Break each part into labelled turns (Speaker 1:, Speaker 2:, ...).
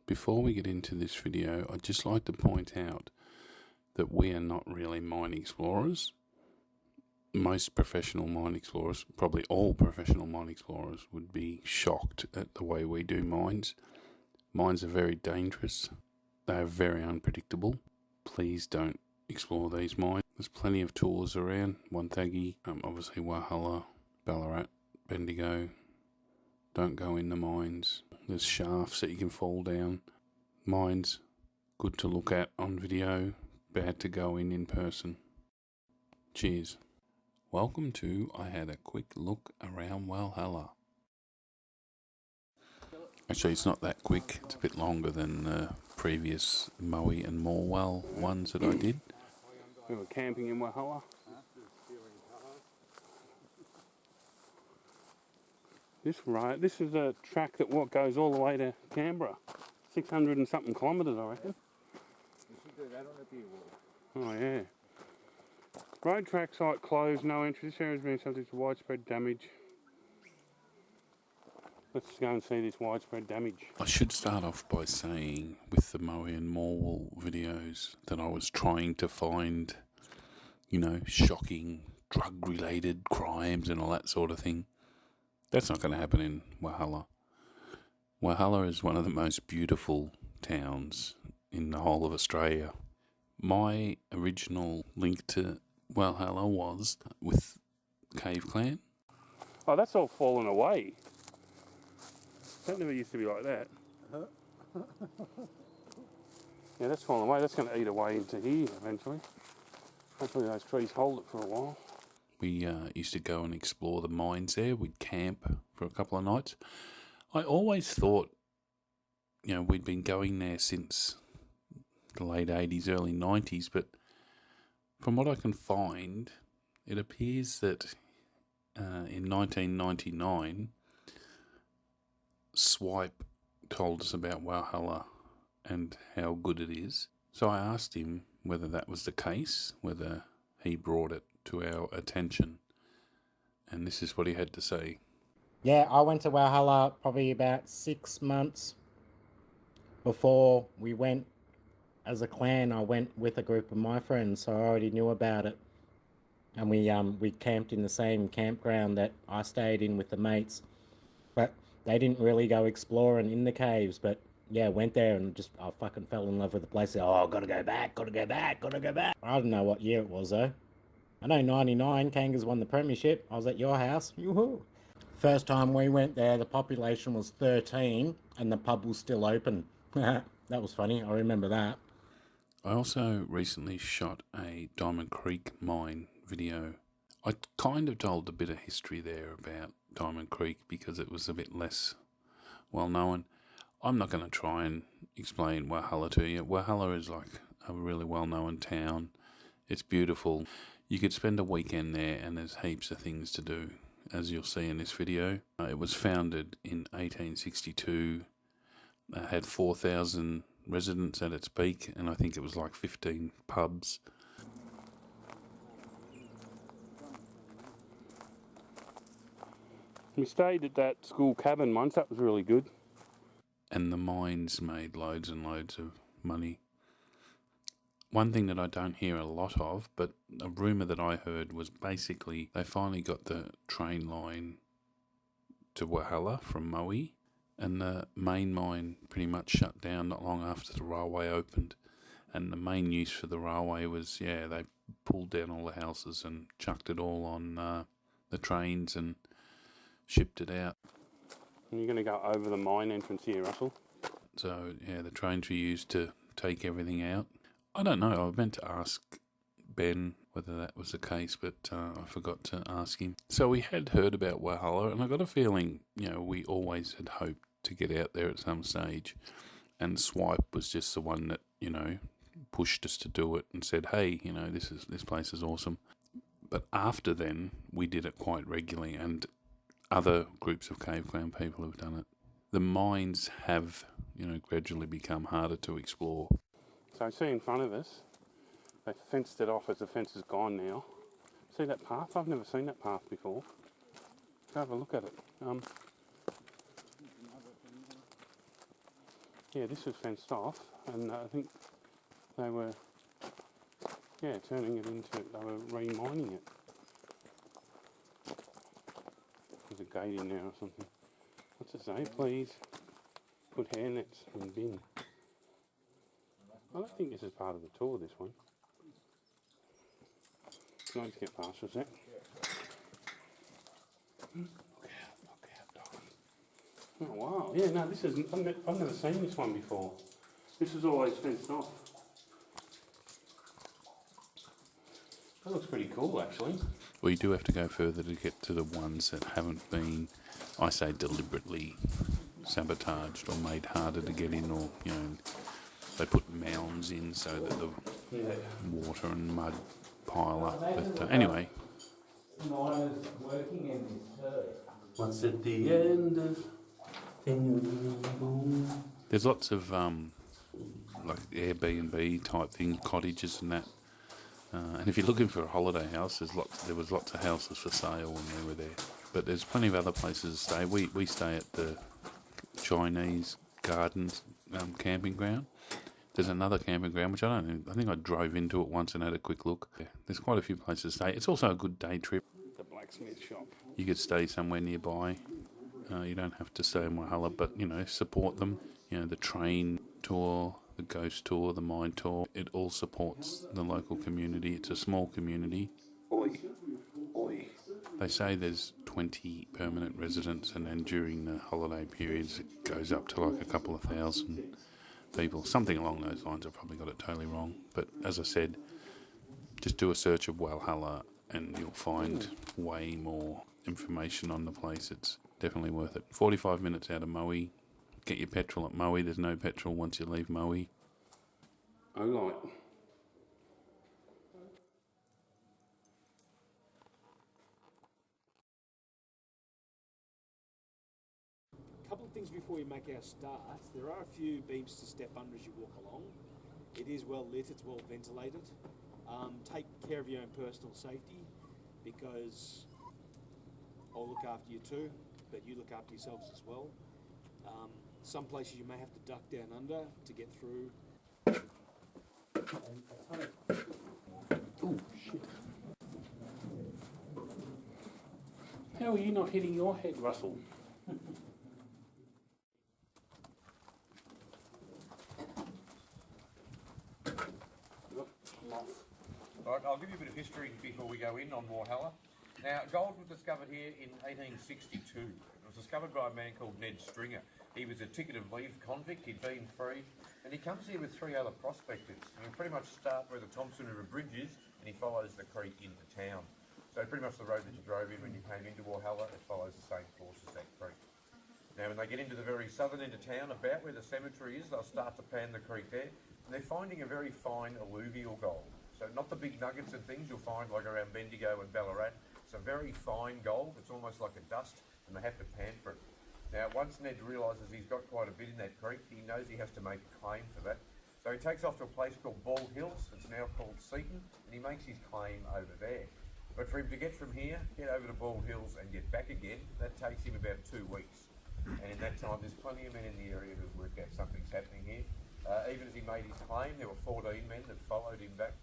Speaker 1: Before we get into this video, I'd just like to point out that we are not really mine explorers. Most professional mine explorers, probably all professional mine explorers, would be shocked at the way we do mines. Mines are very dangerous. They are very unpredictable. Please don't explore these mines. There's plenty of tours around. Wonthaggi, obviously Walhalla, Ballarat, Bendigo. Don't go in the mines. There's shafts that you can fall down. Mines, good to look at on video, bad to go in person. Cheers. Welcome to I had a quick look around Walhalla. Actually, it's not that quick. It's a bit longer than the previous Moe and Morwell ones that I did. We were camping in Walhalla. This is a track that goes all the way to Canberra. 600 and something kilometres, I reckon.
Speaker 2: You should do that on a beer walk.
Speaker 1: Oh yeah. Road track site closed, no entry. This area has been subject to widespread damage. Let's go and see this widespread damage. I should start off by saying, with the Moe and Morwell videos, that I was trying to find, shocking drug-related crimes and all that sort of thing. That's not going to happen in Walhalla. Walhalla is one of the most beautiful towns in the whole of Australia. My original link to Walhalla was with Cave Clan. Oh, that's all fallen away. That never used to be like that. Yeah, that's fallen away. That's going to eat away into here eventually. Hopefully those trees hold it for a while. We used to go and explore the mines there. We'd camp for a couple of nights. I always thought, we'd been going there since the late 80s, early 90s, but from what I can find, it appears that in 1999, Swipe told us about Walhalla and how good it is. So I asked him whether that was the case, whether he brought it to our attention, and this is what he had to say.
Speaker 3: Yeah, I went to Walhalla probably about 6 months before we went as a clan. I went with a group of my friends, so I already knew about it. And we camped in the same campground that I stayed in with the mates. But they didn't really go exploring in the caves, but yeah, went there and I fucking fell in love with the place. Oh, gotta go back. I don't know what year it was though. I know 99, Kangas won the premiership. I was at your house. Yoo-hoo. First time we went there, the population was 13 and the pub was still open. That was funny. I remember that.
Speaker 1: I also recently shot a Diamond Creek mine video. I kind of told a bit of history there about Diamond Creek because it was a bit less well known. I'm not going to try and explain Walhalla to you. Walhalla is like a really well known town. It's beautiful. You could spend a weekend there and there's heaps of things to do, as you'll see in this video. It was founded in 1862, had 4,000 residents at its peak, and I think it was like 15 pubs. We stayed at that school cabin once, that was really good. And the mines made loads and loads of money. One thing that I don't hear a lot of, but a rumour that I heard was basically they finally got the train line to Walhalla from Moe, and the main mine pretty much shut down not long after the railway opened. And the main use for the railway was, they pulled down all the houses and chucked it all on the trains and shipped it out. And you're going to go over the mine entrance here, Russell. So, the trains were used to take everything out. I don't know, I meant to ask Ben whether that was the case, but I forgot to ask him. So we had heard about Walhalla, and I got a feeling, we always had hoped to get out there at some stage. And Swipe was just the one that, pushed us to do it and said, hey, this place is awesome. But after then, we did it quite regularly, and other groups of Cave Clan people have done it. The mines have, gradually become harder to explore. So see in front of us, they fenced it off as the fence is gone now. See that path? I've never seen that path before. Go have a look at it. Yeah, this was fenced off, and I think they were, turning it into, they were remining it. There's a gate in there or something. What's it say? Please put hair nets in bin. I don't think this is part of the tour, this one. Can I just get past for a sec? Look out, dog. Oh wow, yeah, no, this is, I've never seen this one before. This is always fenced off. That looks pretty cool, actually. Well, you do have to go further to get to the ones that haven't been, I say, deliberately sabotaged or made harder to get in, or, you know, they put mounds in so that the water and mud pile up. But anyway. What's at the end of... There's lots of like Airbnb type things, cottages and that. And if you're looking for a holiday house, there was lots of houses for sale when we were there. But there's plenty of other places to stay. We stay at the Chinese Gardens camping ground. There's another camping ground, which I think I drove into it once and had a quick look. Yeah, there's quite a few places to stay. It's also a good day trip. The blacksmith shop. You could stay somewhere nearby. You don't have to stay in Walhalla, but, you know, support them. You know, the train tour, the ghost tour, the mine tour, it all supports the local community. It's a small community. Oi. They say there's 20 permanent residents, and then during the holiday periods it goes up to like a couple of thousand people. Something along those lines. I've probably got it totally wrong. But as I said, just do a search of Walhalla and you'll find way more information on the place. It's definitely worth it. 45 minutes out of Moe. Get your petrol at Moe. There's no petrol once you leave Moe. Oh, right.
Speaker 2: Couple of things before we make our start. There are a few beams to step under as you walk along. It is well lit, it's well ventilated. Take care of your own personal safety, because I'll look after you too, but you look after yourselves as well. Some places you may have to duck down under to get through.
Speaker 1: Oh, shit. How are you not hitting your head, Russell?
Speaker 4: Right, I'll give you a bit of history before we go in on Walhalla. Now, gold was discovered here in 1862. It was discovered by a man called Ned Stringer. He was a ticket of leave convict, he'd been free, and he comes here with 3 other prospectors. And he pretty much start where the Thompson River Bridge is, and he follows the creek into town. So pretty much the road that you drove in when you came into Walhalla, it follows the same course as that creek. Now, when they get into the very southern end of town, about where the cemetery is, they'll start to pan the creek there, and they're finding a very fine alluvial gold. So not the big nuggets and things you'll find like around Bendigo and Ballarat. It's a very fine gold. It's almost like a dust, and they have to pan for it. Now, once Ned realises he's got quite a bit in that creek, he knows he has to make a claim for that. So he takes off to a place called Bald Hills. It's now called Seaton, and he makes his claim over there. But for him to get from here, get over to Bald Hills and get back again, that takes him about 2 weeks. And in that time, there's plenty of men in the area who've worked out something's happening here. Even as he made his claim, there were 14 men that followed him back.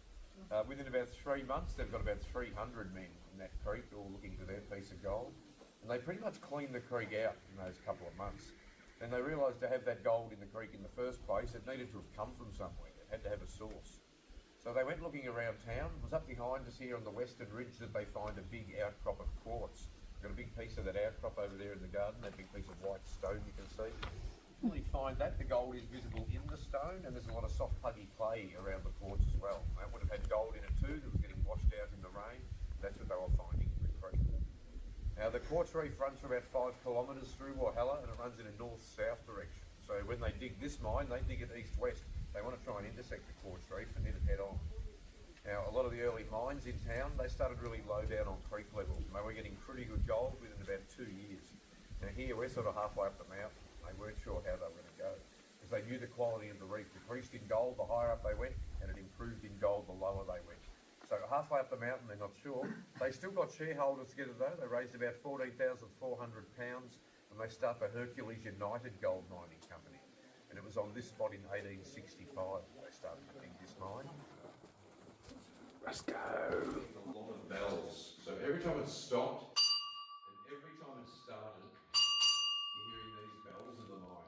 Speaker 4: Within about 3 months, they've got about 300 men in that creek, all looking for their piece of gold. And they pretty much cleaned the creek out in those couple of months. Then they realised to have that gold in the creek in the first place, it needed to have come from somewhere. It had to have a source. So they went looking around town. It was up behind us here on the western ridge that they find a big outcrop of quartz. Got a big piece of that outcrop over there in the garden, that big piece of white stone you can see. When you find that, the gold is visible in the stone, and there's a lot of soft puggy clay around the quartz as well. That would have had gold in it too, that was getting washed out in the rain. That's what they were finding in the creek. Now the quartz reef runs for about 5 kilometres through Walhalla, and it runs in a north-south direction. So when they dig this mine, they dig it east-west. They want to try and intersect the quartz reef and hit it head on. Now, a lot of the early mines in town, they started really low down on creek level, and they were getting pretty good gold within about 2 years. Now here, we're sort of halfway up the mountain. They weren't sure how they were going to go, because they knew the quality of the reef decreased in gold the higher up they went, and it improved in gold the lower they went. So halfway up the mountain, they're not sure. They still got shareholders together though. They raised about £14,400, and they start the Hercules United Gold Mining Company. and it was on this spot in 1865 they started to dig this mine.
Speaker 1: Let's go.
Speaker 4: A lot of bells. So every time it stopped and every time it started, you're hearing these bells in the mine.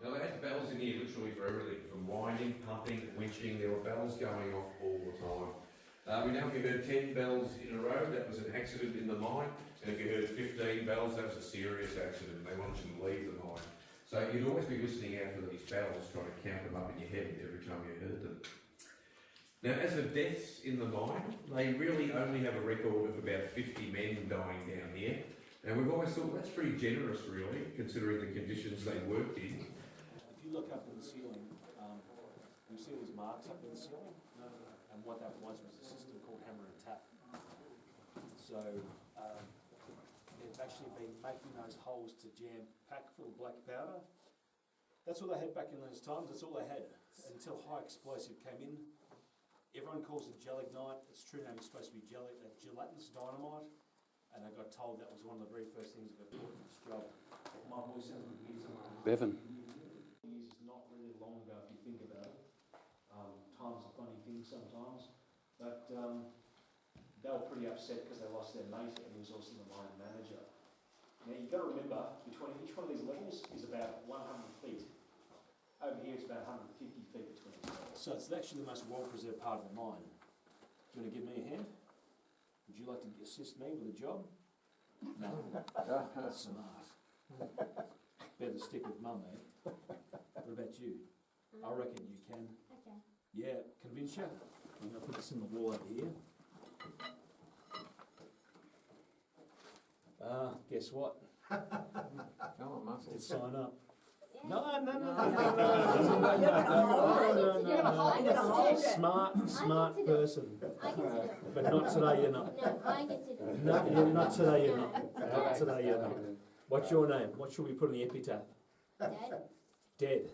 Speaker 4: Now they had bells in here literally for everything, from winding, pumping, winching. There were bells going off all the time. We know if you heard 10 bells in a row, that was an accident in the mine. And if you heard 15 bells, that was a serious accident. They wanted you to leave the mine. So you'd always be listening out for these bells, trying to count them up in your head every time you heard them. Now, as for deaths in the mine, they really only have a record of about 50 men dying down here. And we've always thought that's pretty generous, really, considering the conditions they worked in.
Speaker 2: If you look up in the ceiling, you see these marks up in the ceiling, and what that was a system called hammer and tap. So they've actually been making those holes to jam pack full of black powder. That's all they had back in those times. That's all they had until high explosive came in. Everyone calls it gelignite. Its true name is supposed to be gelatinous dynamite. And I got told that was one of the very first things that got taught in this job. My voice sounds like years ago.
Speaker 1: Bevan.
Speaker 2: Years is not really long ago if you think about it. Time's a funny thing sometimes. But they were pretty upset because they lost their mate, and he was also the mine manager. Now you've got to remember, between each one of these levels is about 100 feet. Over here it's about 150 feet between these levels. So it's actually the most well-preserved part of the mine. Do you want to give me a hand? Would you like to assist me with a job? No. Smart. Better stick with Mum, eh? What about you? I reckon you can.
Speaker 5: Okay.
Speaker 2: Yeah, convince you? I'm going to put this in the wall over here. Guess what?
Speaker 6: Come on, muscle.
Speaker 2: Let's sign up.
Speaker 5: Yeah.
Speaker 2: No.
Speaker 5: You're gonna hold it.
Speaker 2: Smart person.
Speaker 5: I get to do it.
Speaker 2: But not today, you're not.
Speaker 5: No, I get to do it.
Speaker 2: No, not today, you're not. Not today, you're not. What's your name? What should we put on the epitaph?
Speaker 5: Dad.
Speaker 2: Dead.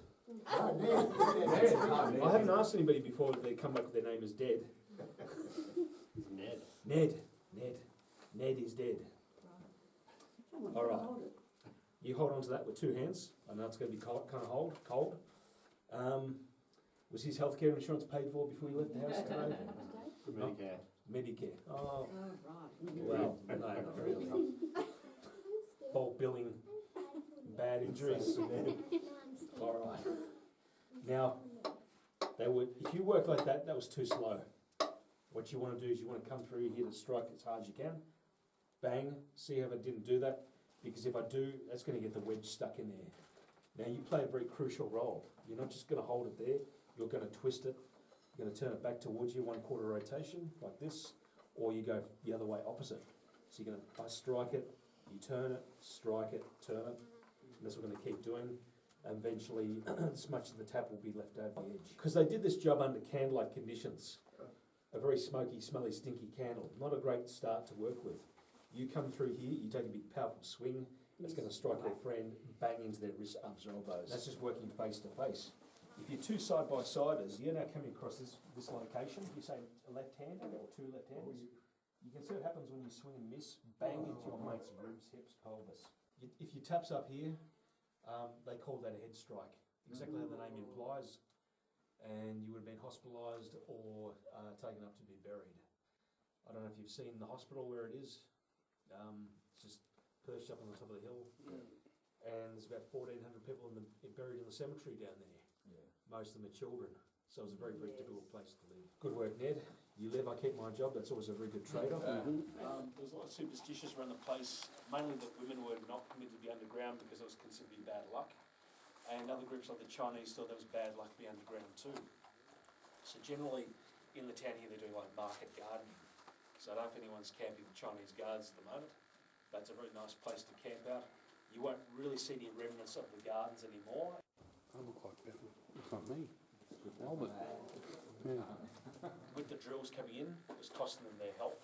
Speaker 2: I haven't asked anybody before if they come back with their name as dead. Ned. Ned is dead. All right. You hold on to that with two hands. I know it's going to be cold. Was his healthcare insurance paid for before you left the house today? Medicare. Oh, well, no, not really. Bulk billing, bad injuries. All right. Now, if you work like that, that was too slow. What you want to do is you want to come through here to strike as hard as you can. Bang. See if I didn't do that? Because if I do, that's going to get the wedge stuck in there. Now, you play a very crucial role. You're not just going to hold it there. You're going to twist it. You're going to turn it back towards you, 1/4 rotation, like this, or you go the other way, opposite. So you're going to, I strike it, you turn it, strike it, turn it. And that's what we're going to keep doing. And eventually, as much of the tap will be left over the edge. Because they did this job under candlelight conditions. A very smoky, smelly, stinky candle. Not a great start to work with. You come through here, you take a big powerful swing, it's going to strike their friend, bang into their wrists, arms or elbows. That's just working face to face. If you're two side-by-siders, you're now coming across this location. If you say a left-hander or two left-handers, you can see what happens when you swing and miss, bang into your mate's ribs, hips, pelvis. If your tap's up here, they call that a head strike, exactly how the name implies, and you would have been hospitalised or taken up to be buried. I don't know if you've seen the hospital where it is. It's just perched up on the top of the hill, and there's about 1,400 people buried in the cemetery down there. Most of them are children, so it was a very, very difficult place to live. Good work, Ned. You live, I keep my job. That's always a very good trade-off. There was a lot of superstitions around the place, mainly that women were not permitted to be underground because it was considered to be bad luck. And other groups like the Chinese thought that was bad luck to be underground too. So generally, in the town here, they're doing like market gardening. So I don't know if anyone's camping with Chinese guards at the moment, but it's a very nice place to camp out. You won't really see any remnants of the gardens anymore.
Speaker 1: I look like Bevan. It's not me. Albert. Yeah.
Speaker 2: With the drills coming in, it was costing them their health.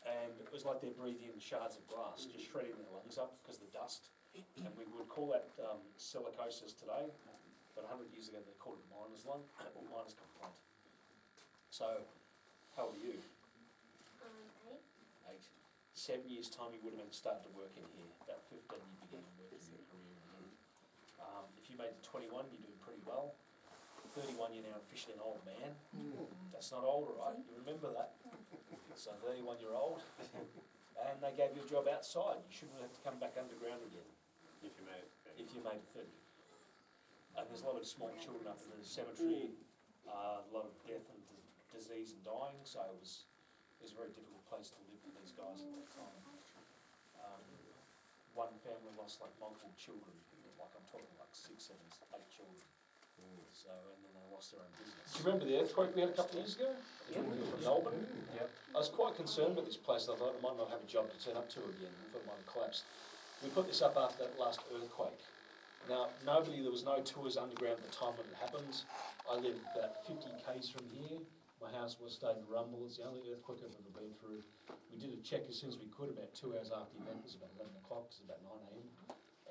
Speaker 2: And it was like they're breathing in shards of glass, just shredding their lungs up because of the dust. And we would call that silicosis today, but 100 years ago they called it miner's lung or miner's complaint. So, how old are you? 8. 7 years' time you would have been starting to work in here. About 15 you began working your career in here. If you made it to 21, you're doing pretty well. 31, you're now officially an old man. That's not old, right? You remember that. So 31-year-old, and they gave you a job outside. You shouldn't have to come back underground again.
Speaker 7: If you made it.
Speaker 2: If you made it 30. And there's a lot of small children up in the cemetery, a lot of death and disease and dying, so it was a very difficult place to live for these guys at that time. One family lost like multiple children, like I'm talking like 6, 7, 8 children. So, and then they lost their own business.
Speaker 8: Do you remember the earthquake we had a couple of years ago?
Speaker 2: Yeah.
Speaker 8: From Melbourne?
Speaker 2: Yep.
Speaker 8: I was quite concerned with this place. I thought I might not have a job to turn up to again. I thought it might have collapsed. We put this up after that last earthquake. Now, there was no tours underground at the time when it happened. I live about 50 k's from here. My house was starting to rumble. It's the only earthquake I've ever been through. We did a check as soon as we could, about 2 hours after the event. It was about 11 o'clock, it was about 9 a.m.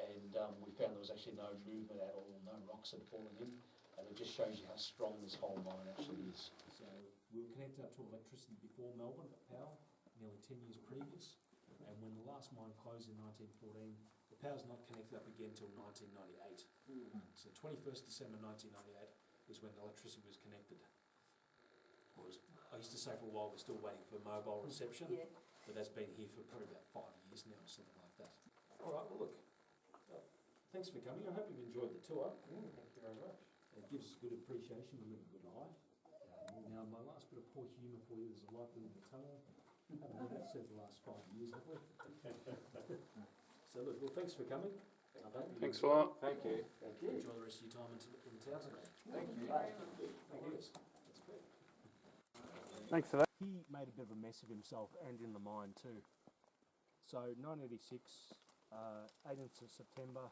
Speaker 8: And we found there was actually no movement at all, no rocks had fallen in. And it just shows you how strong this whole mine actually is.
Speaker 2: So we were connected up to electricity before Melbourne, power, nearly 10 years previous. And when the last mine closed in 1914, the power's not connected up again until 1998. So 21st December 1998 was when the electricity was connected. I used to say for a while we're still waiting for mobile reception, but that's been here for probably about 5 years now or something like that. All right, well look, thanks for coming. I hope you've enjoyed the tour.
Speaker 8: Thank you very much.
Speaker 2: It gives us good appreciation, we live a good life. Now my last bit of poor humour for you, there's a light at the end of the tunnel. Haven't heard that said the last 5 years, have we? So look, well thanks for coming.
Speaker 1: Thanks a lot.
Speaker 8: Thank you. Thank you.
Speaker 2: Enjoy the rest of your time in town today.
Speaker 8: Thank you.
Speaker 2: Thank you. That's great.
Speaker 1: Thanks for that.
Speaker 2: He made a bit of a mess of himself and in the mine too. So 1986, 18th of September,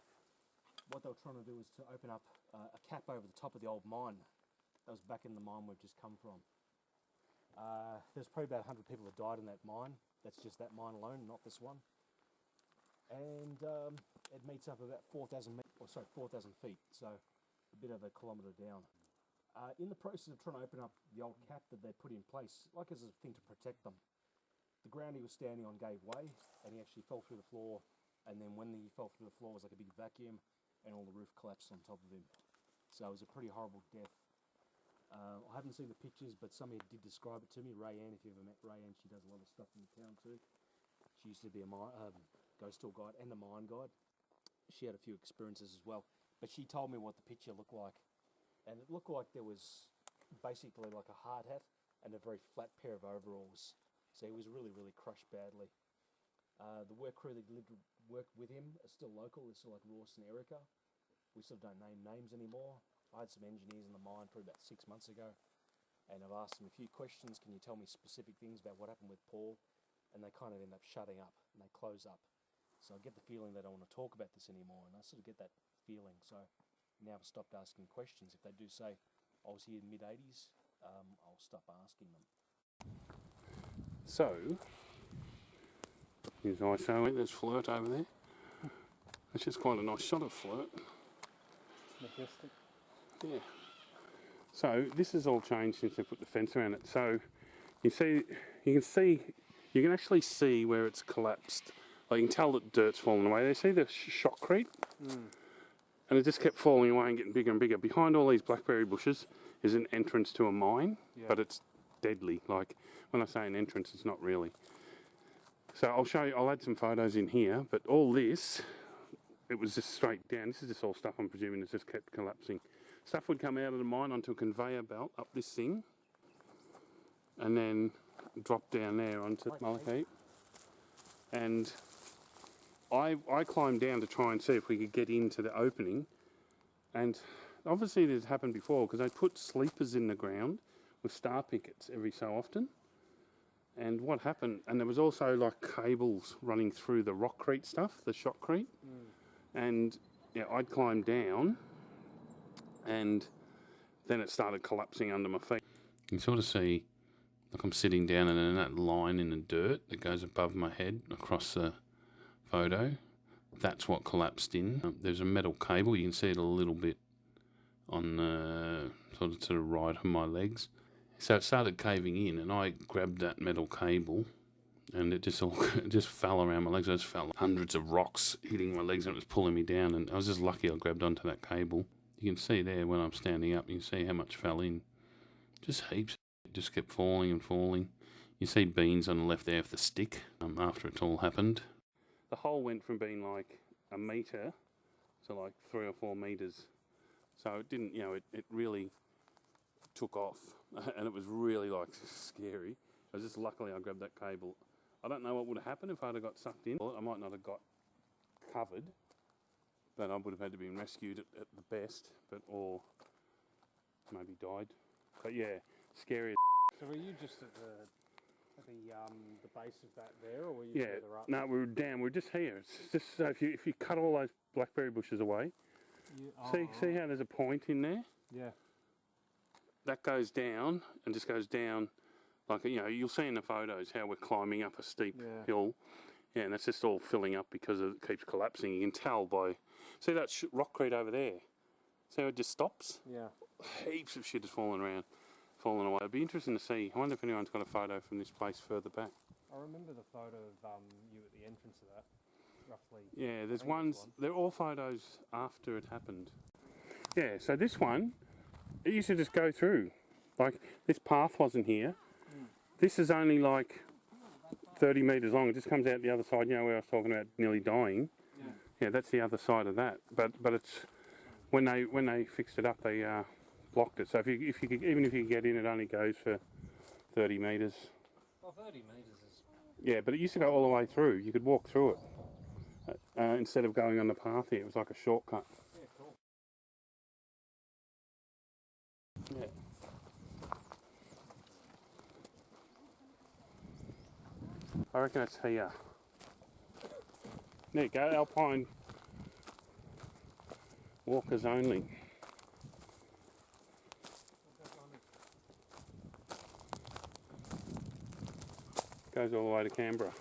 Speaker 2: what they were trying to do was to open up a cap over the top of the old mine that was back in the mine we've just come from. There's probably about 100 people that died in that mine. That's just that mine alone, not this one. And it meets up about 4,000 feet, so a bit over a kilometre down. In the process of trying to open up the old cap that they put in place, like as a thing to protect them, the ground he was standing on gave way and he actually fell through the floor, and then when he fell through the floor it was like a big vacuum and all the roof collapsed on top of him. So it was a pretty horrible death. I haven't seen the pictures, but somebody did describe it to me. Rayanne, if you ever met Rayanne, she does a lot of stuff in the town too. She used to be a ghost tour guide and a mine guide. She had a few experiences as well, but she told me what the picture looked like. And it looked like there was basically like a hard hat and a very flat pair of overalls. So he was really, really crushed badly. The work crew that worked with him are still local. They're still like Ross and Erica. We sort of don't name names anymore. I had some engineers in the mine probably about 6 months ago, and I've asked them a few questions. Can you tell me specific things about what happened with Paul? And they kind of end up shutting up and they close up. So I get the feeling they don't want to talk about this anymore, and I sort of get that feeling. So now I've stopped asking questions. If they do say I was here in the mid-80s, I'll stop asking them.
Speaker 1: So, here's ISO. There's Flirt over there. That's just quite a nice shot of Flirt.
Speaker 3: Majestic.
Speaker 1: Yeah. So this has all changed since they put the fence around it. So you can actually see where it's collapsed. Like you can tell that dirt's fallen away. They see the shotcrete, and it just kept falling away and getting bigger and bigger. Behind all these blackberry bushes is an entrance to a mine, but it's deadly. Like when I say an entrance, it's not really. So I'll show you. I'll add some photos in here. But all this, it was just straight down. This is just all stuff I'm presuming it's just kept collapsing. Stuff would come out of the mine onto a conveyor belt up this thing, and then drop down there onto Malachite. And I climbed down to try and see if we could get into the opening, and obviously this happened before because they put sleepers in the ground with star pickets every so often. And what happened, and there was also like cables running through the rockcrete stuff, the shotcrete, and yeah, I'd climbed down, and then it started collapsing under my feet. You can sort of see, like I'm sitting down, and then that line in the dirt that goes above my head across the photo, that's what collapsed in. There's a metal cable, you can see it a little bit on the sort of to the right of my legs. So it started caving in, and I grabbed that metal cable and it just all it just fell around my legs. I just fell hundreds of rocks hitting my legs, and it was pulling me down. And I was just lucky I grabbed onto that cable. You can see there when I'm standing up, you can see how much fell in. Just heaps. It just kept falling and falling. You see beans on the left there of the stick after it all happened. The hole went from being like a metre to like 3 or 4 metres. So it didn't, it really took off, and it was really like scary. It was just luckily I grabbed that cable. I don't know what would have happened if I'd have got sucked in. I might not have got covered, but I would have had to be rescued at the best, or maybe died. But yeah, scary.
Speaker 7: So were you just at the base of that there, or were you further up?
Speaker 1: No, we were down. We were just here. It's just so if you cut all those blackberry bushes away, see how there's a point in there?
Speaker 7: Yeah.
Speaker 1: That goes down and just goes down, like you'll see in the photos how we're climbing up a steep hill. Yeah, and that's just all filling up because it keeps collapsing. You can tell by see that rockcrete over there. See how it just stops?
Speaker 7: Yeah.
Speaker 1: Heaps of shit is falling away. It'd be interesting to see. I wonder if anyone's got a photo from this place further back.
Speaker 7: I remember the photo of you at the entrance of that, roughly.
Speaker 1: Yeah, there's ones. They're all photos after it happened. Yeah, so this one, it used to just go through. Like this path wasn't here. This is only like 30 metres long. It just comes out the other side. You know where I was talking about nearly dying. Yeah, that's the other side of that. But it's when they fixed it up, they blocked it. So if you could, even if you get in, it only goes for 30 metres.
Speaker 7: Well, 30 metres is...
Speaker 1: Yeah, but it used to go all the way through. You could walk through it instead of going on the path here. It was like a shortcut.
Speaker 7: Yeah, cool.
Speaker 1: Yeah. I reckon it's here. There you go, alpine walkers only. Goes all the way to Canberra.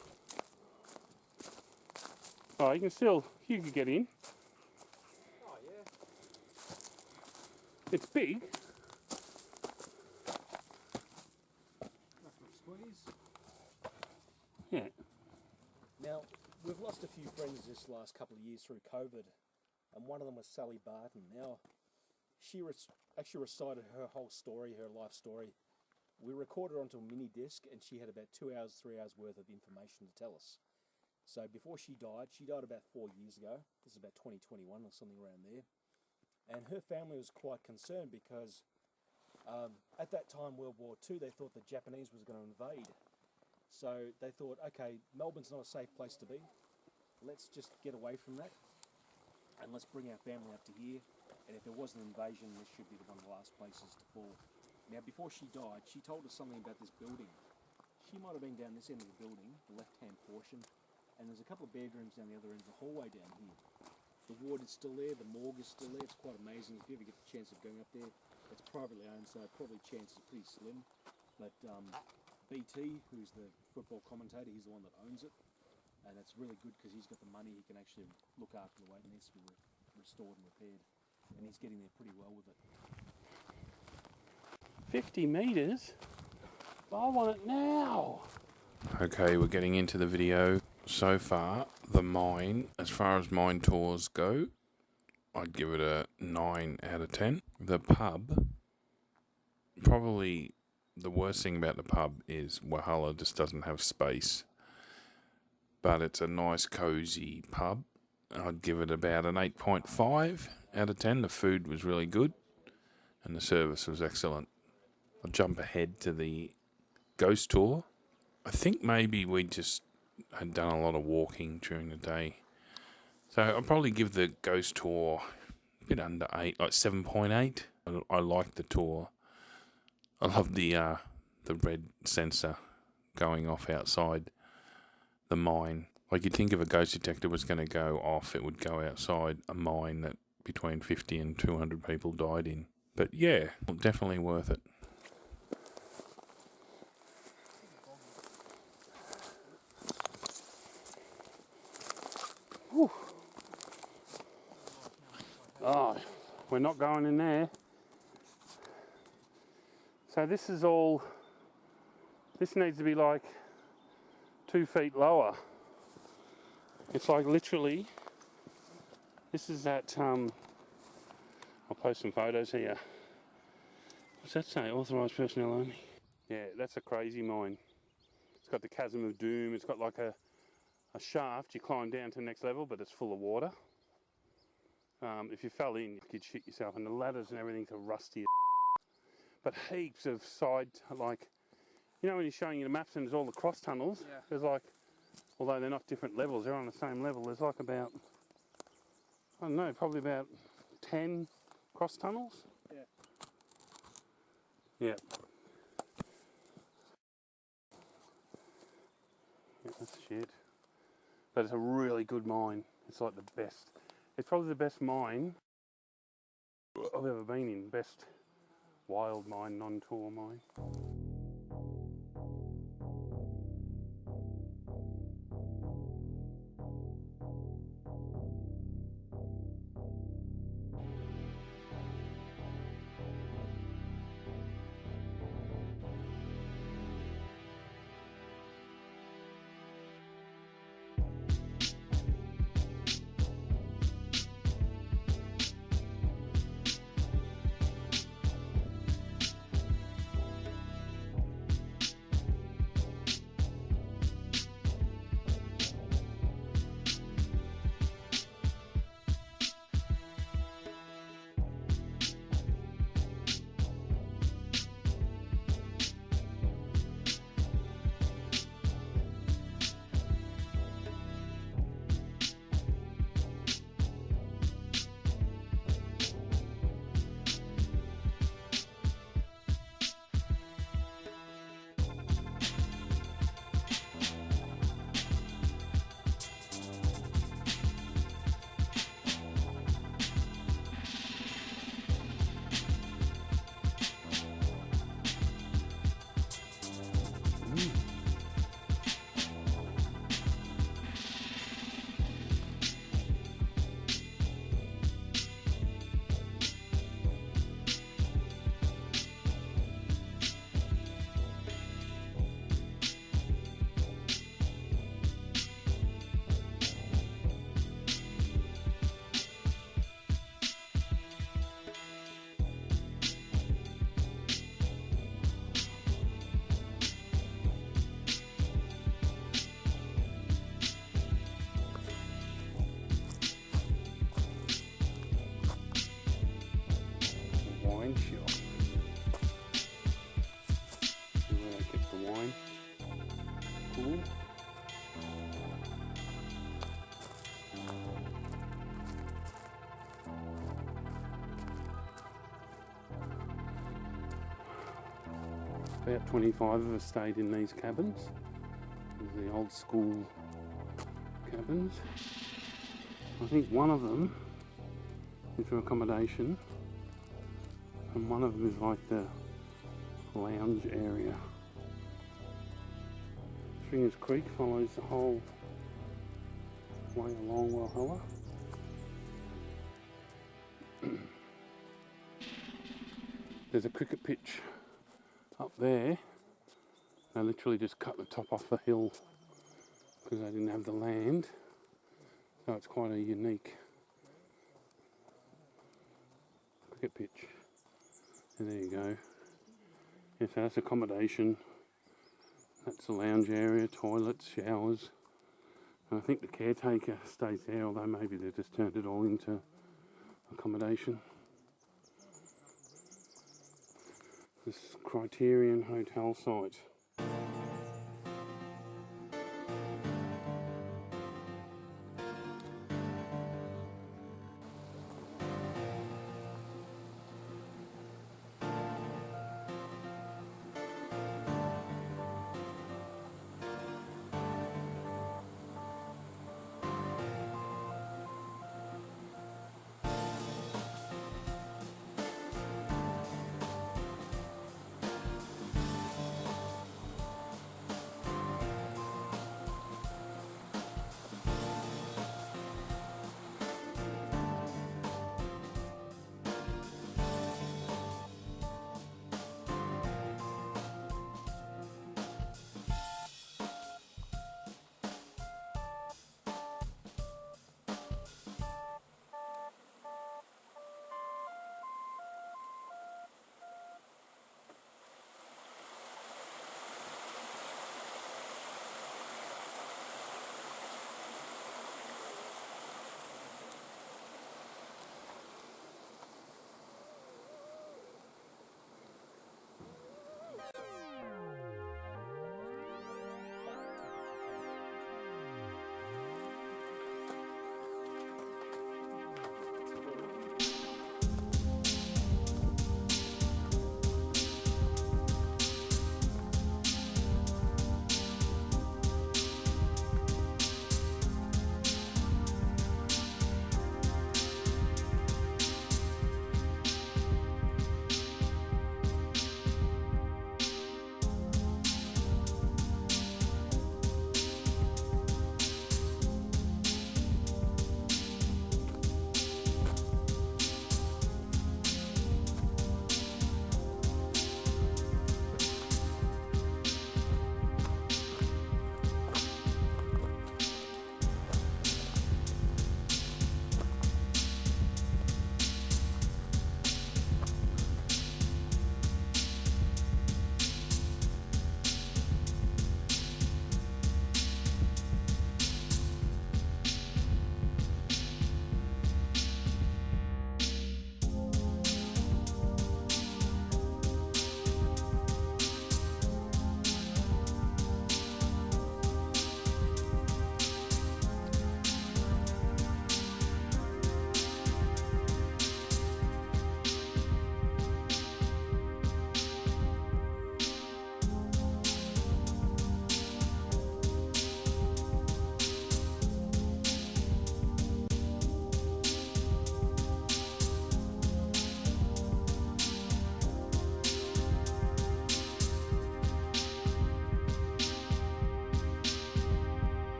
Speaker 1: Oh, you could get in.
Speaker 7: Oh, yeah.
Speaker 1: It's big.
Speaker 7: Squeeze.
Speaker 1: Yeah.
Speaker 2: Now, we've lost a few friends this last couple of years through COVID, and one of them was Sally Barton. Now, she actually recited her whole story, her life story. We recorded onto a mini disc, and she had about 2 hours, 3 hours worth of information to tell us. So before she died about 4 years ago. This is about 2021 or something around there. And her family was quite concerned because at that time, World War II, they thought the Japanese was going to invade. So they thought, okay, Melbourne's not a safe place to be. Let's just get away from that, and let's bring our family up to here. And if there was an invasion, this should be one of the last places to fall. Now, before she died, she told us something about this building. She might have been down this end of the building, the left-hand portion, and there's a couple of bedrooms down the other end of the hallway down here. The ward is still there, the morgue is still there. It's quite amazing. If you ever get the chance of going up there, it's privately owned, so probably chances are pretty slim. But BT, who's the football commentator, he's the one that owns it, and it's really good because he's got the money. He can actually look after the way it needs to be restored and repaired, and he's getting there pretty well with it.
Speaker 1: 50 metres? I want it now! Okay, we're getting into the video. So far, the mine, as far as mine tours go, I'd give it a 9 out of 10. The pub, probably the worst thing about the pub is Walhalla just doesn't have space. But it's a nice, cosy pub. I'd give it about an 8.5 out of 10. The food was really good, and the service was excellent. I'll jump ahead to the ghost tour. I think maybe we just had done a lot of walking during the day. So I'll probably give the ghost tour a bit under 8, like 7.8. I liked the tour. I love the red sensor going off outside the mine. Like you'd think if a ghost detector was going to go off, it would go outside a mine that between 50 and 200 people died in. But yeah, definitely worth it. Whew. Oh, we're not going in there. So this is all, this needs to be like 2 feet lower. It's like literally, this is that, I'll post some photos here. What's that say? Authorised personnel only. Yeah, that's a crazy mine. It's got the chasm of doom. It's got like a shaft. You climb down to the next level, but it's full of water. If you fell in, you'd shit yourself. And the ladders and everything's are rusty. But heaps of side, like, you know when you're showing you the maps and there's all the cross tunnels?
Speaker 7: Yeah.
Speaker 1: There's like, although they're not different levels, they're on the same level. There's like about, I don't know, probably about 10 cross tunnels.
Speaker 7: Yeah.
Speaker 1: Yeah. Yeah, that's shit. But it's a really good mine. It's like the best. It's probably the best mine I've ever been in. Best wild mine, non-tour mine. Wine shop. See where I get the wine. Cool. About 25 of us stayed in these cabins. These are the old school cabins. I think one of them is for accommodation, and one of them is like the lounge area. Stringers Creek follows the whole way along Walhalla. There's a cricket pitch up there. They literally just cut the top off the hill because they didn't have the land. So it's quite a unique cricket pitch. And there you go. Yeah, so that's accommodation. That's the lounge area, toilets, showers. And I think the caretaker stays there, although maybe they've just turned it all into accommodation. This Criterion Hotel site.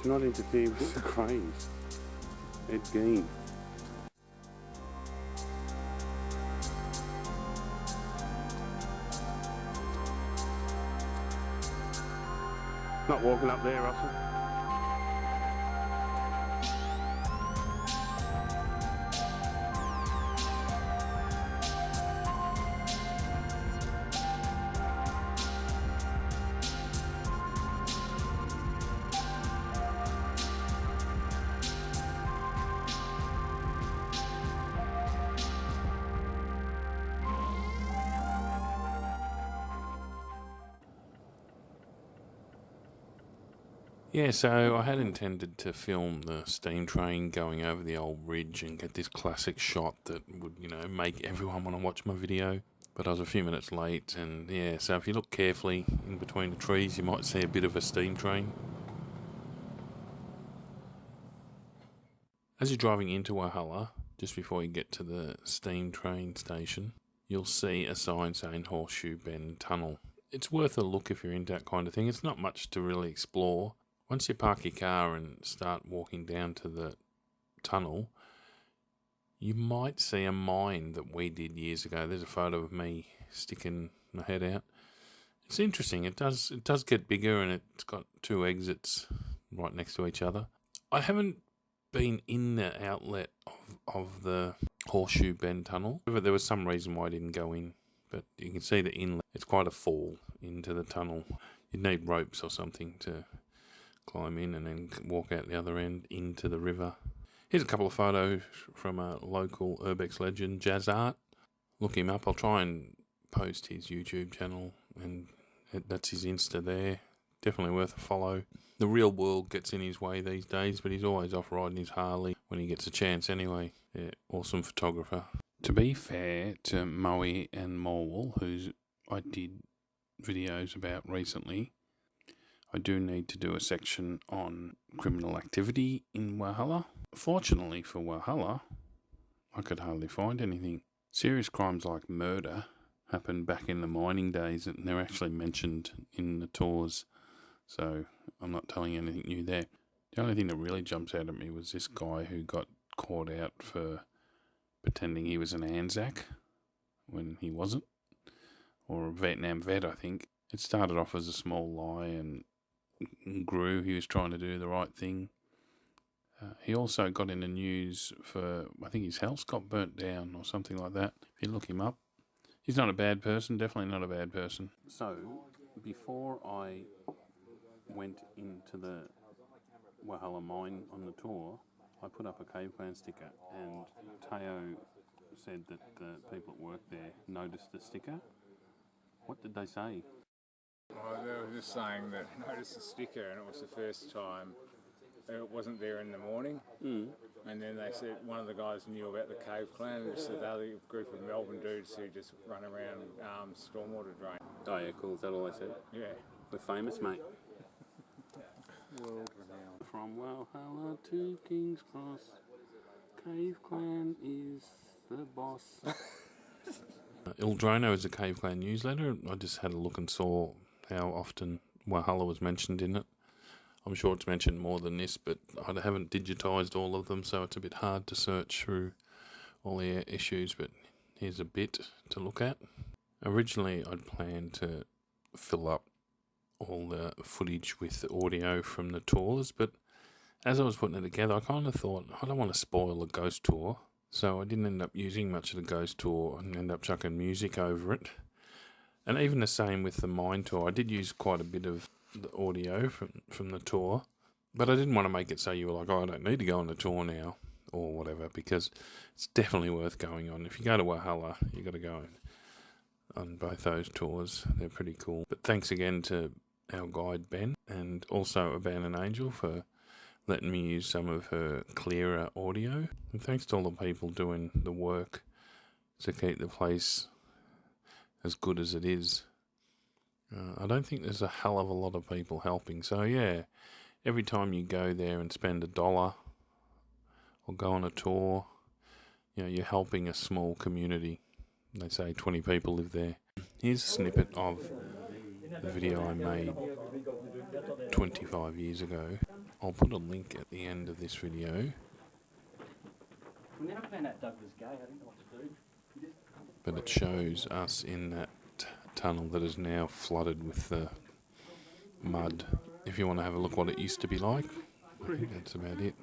Speaker 1: not interfere with the cranes. Ed Gein. Not walking up there, Russell. Yeah, so I had intended to film the steam train going over the old ridge and get this classic shot that would, make everyone want to watch my video. But I was a few minutes late, and yeah, so if you look carefully in between the trees, you might see a bit of a steam train. As you're driving into Walhalla, just before you get to the steam train station, you'll see a sign saying Horseshoe Bend Tunnel. It's worth a look if you're into that kind of thing. It's not much to really explore. Once you park your car and start walking down to the tunnel, you might see a mine that we did years ago. There's a photo of me sticking my head out. It's interesting. It does get bigger, and it's got 2 exits right next to each other. I haven't been in the outlet of the Horseshoe Bend Tunnel. There was some reason why I didn't go in, but you can see the inlet. It's quite a fall into the tunnel. You'd need ropes or something to climb in and then walk out the other end into the river. Here's a couple of photos from a local urbex legend, Jazz Art. Look him up. I'll try and post his YouTube channel, and that's his Insta there. Definitely worth a follow. The real world gets in his way these days, but he's always off riding his Harley when he gets a chance anyway. Yeah, awesome photographer. To be fair to Moe and Morwell, who I did videos about recently, I do need to do a section on criminal activity in Walhalla. Fortunately for Walhalla, I could hardly find anything. Serious crimes like murder happened back in the mining days, and they're actually mentioned in the tours, so I'm not telling you anything new there. The only thing that really jumps out at me was this guy who got caught out for pretending he was an Anzac when he wasn't, or a Vietnam vet, I think. It started off as a small lie and grew. He was trying to do the right thing. He also got in the news for, I think his house got burnt down or something like that. If you look him up, he's not a bad person, definitely not a bad person. So, before I went into the Walhalla mine on the tour, I put up a cave clan sticker, and Teo said that the people that work there noticed the sticker. What did they say?
Speaker 9: Well, they were just saying that I noticed the sticker, and it was the first time it wasn't there in the morning. And then they said one of the guys knew about the cave clan, and it's the other group of Melbourne dudes who just run around stormwater drain.
Speaker 1: Oh yeah, cool. Is that all they said?
Speaker 9: Yeah.
Speaker 1: We're famous, mate.
Speaker 9: World renowned.
Speaker 1: From Walhalla to King's Cross, Cave Clan is the boss. Ildrono is a Cave Clan newsletter. I just had a look and saw how often Walhalla was mentioned in it. I'm sure it's mentioned more than this, but I haven't digitised all of them, so it's a bit hard to search through all the issues, but here's a bit to look at. Originally, I'd planned to fill up all the footage with the audio from the tours, but as I was putting it together, I kind of thought, I don't want to spoil a ghost tour, so I didn't end up using much of the ghost tour and end up chucking music over it. And even the same with the mine tour. I did use quite a bit of the audio from the tour, but I didn't want to make it so you were like, oh, I don't need to go on the tour now, or whatever, because it's definitely worth going on. If you go to Walhalla, you got to go on both those tours. They're pretty cool. But thanks again to our guide Ben, and also Abandoned Angel for letting me use some of her clearer audio. And thanks to all the people doing the work to keep the place as good as it is. I don't think there's a hell of a lot of people helping. So yeah, every time you go there and spend $1 or go on a tour, you're helping a small community. They say 20 people live there. Here's a snippet of the video I made 25 years ago. I'll put a link at the end of this video.
Speaker 10: When I found out Doug was gay, I didn't know what to do.
Speaker 1: But it shows us in that tunnel that is now flooded with the mud. If you want to have a look what it used to be like, I think that's about it.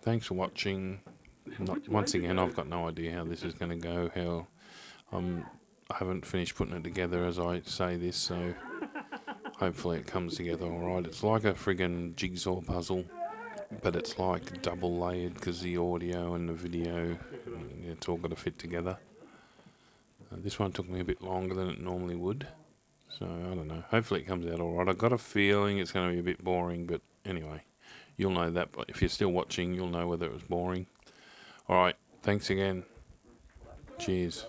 Speaker 1: Thanks for watching. Once again, I've got no idea how this is going to go. I haven't finished putting it together as I say this, so hopefully it comes together alright. It's like a friggin' jigsaw puzzle, but it's like double layered because the audio and the video, it's all got to fit together. This one took me a bit longer than it normally would, so I don't know. Hopefully it comes out alright. I've got a feeling it's going to be a bit boring, but anyway, you'll know that. But if you're still watching, you'll know whether it was boring. Alright, thanks again. Cheers.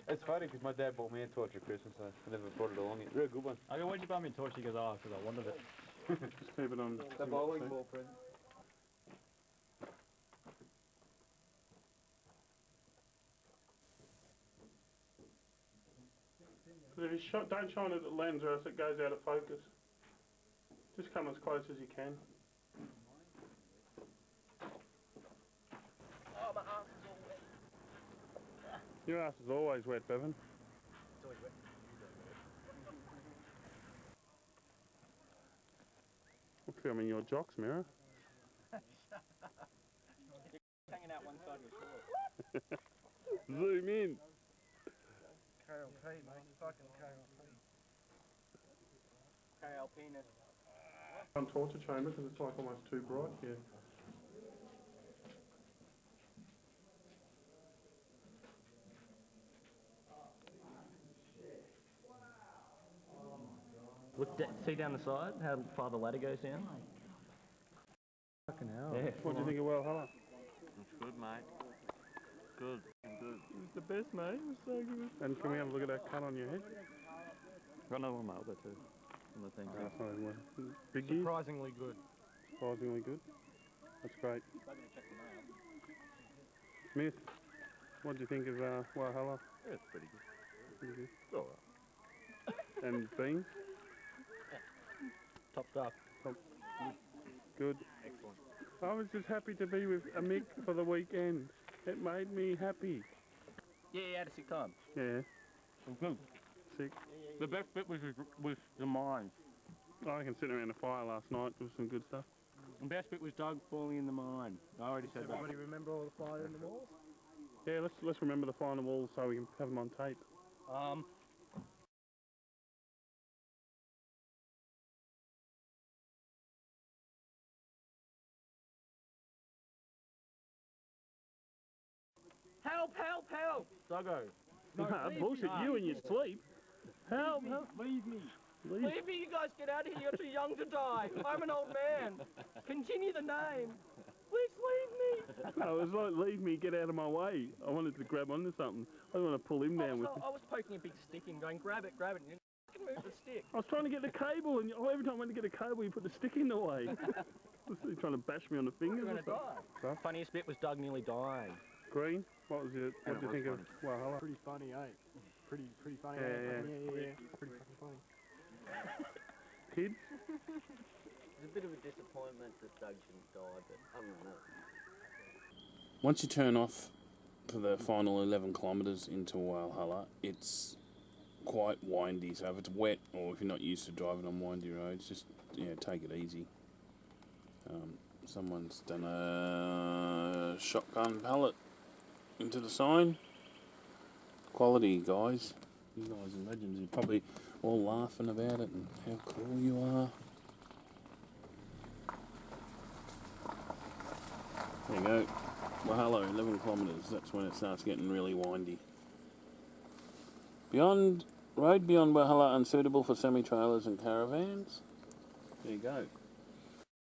Speaker 6: It's funny because my dad bought me a torch at Christmas, so I never brought it along yet. Real good one.
Speaker 10: I go, why'd you buy me a torch? He goes, oh, because I wanted it.
Speaker 1: Just keep it on.
Speaker 6: The bowling ball present.
Speaker 11: If you don't shine it at the lens or else it goes out of focus. Just come as close as you can.
Speaker 10: Oh, my arse is all wet.
Speaker 11: Your ass is always wet, Bevan.
Speaker 10: It's always wet.
Speaker 11: I'm filming your jocks, Mirror.
Speaker 10: Hanging out one side of your shorts.
Speaker 11: Zoom in.
Speaker 10: KLP, mate. Fucking KLP. KLP-ness.
Speaker 11: On torture chamber because it's like almost too bright here.
Speaker 10: Look, see down the side how far the ladder goes down?
Speaker 11: Fucking hell.
Speaker 10: Yeah.
Speaker 11: What do you think of Walhalla?
Speaker 6: It's good, mate. Good. Good.
Speaker 11: It's the best, mate. It's so good. And can we have a look at that cut on your head?
Speaker 6: Got another one, mate. I'll go too. On the thing.
Speaker 11: That's not even big gear.
Speaker 10: Surprisingly good.
Speaker 11: Surprisingly good. That's great. Smith, what do you think of Walhalla?
Speaker 6: Yeah, it's pretty good.
Speaker 11: Pretty good.
Speaker 6: It's alright.
Speaker 11: And beans?
Speaker 10: Top stuff.
Speaker 11: Good.
Speaker 6: Excellent.
Speaker 11: I was just happy to be with Mick for the weekend. It made me happy.
Speaker 10: Yeah, you had a sick time.
Speaker 11: Yeah.
Speaker 10: Good.
Speaker 11: Sick.
Speaker 10: The best bit was the mine.
Speaker 11: I can sit around the fire last night with some good stuff.
Speaker 10: The best bit was Doug falling in the mine. I already said that.
Speaker 7: Everybody remember all the fire in the walls?
Speaker 11: Yeah, let's remember the final walls so we can have them on tape.
Speaker 10: Help, help, help! Doggo.
Speaker 11: Nah, bullshit, you in your sleep. Help, help.
Speaker 10: Leave me.
Speaker 11: Leave.
Speaker 10: Leave me, you guys get out of here. You're too young to die. I'm an old man. Continue the name. Please leave me.
Speaker 11: No, it was like, leave me, get out of my way. I wanted to grab onto something. I didn't want to pull him down with me.
Speaker 10: I was poking a big stick in, going, grab it, and you fucking move the stick.
Speaker 11: I was trying to get the cable, and every time I went to get a cable, you put the stick in the way. Was he trying to bash me on the fingers?
Speaker 10: You're gonna die. Funniest bit was Doug nearly dying.
Speaker 11: Green, what do you think of Walhalla?
Speaker 7: Pretty funny, eh? Pretty funny.
Speaker 11: Yeah.
Speaker 7: Pretty fucking funny.
Speaker 11: Kids?
Speaker 12: It's a bit of a disappointment that Doug shouldn't die, but other than that.
Speaker 1: Once you turn off for the final 11 kilometres into Walhalla, it's quite windy, so if it's wet or if you're not used to driving on windy roads, just take it easy. Someone's done a shotgun pallet into the sign. Quality, guys. You guys are legends. You're probably all laughing about it and how cool you are. There you go. Walhalla, 11 kilometres. That's when it starts getting really windy. Road beyond Walhalla unsuitable for semi-trailers and caravans. There you go.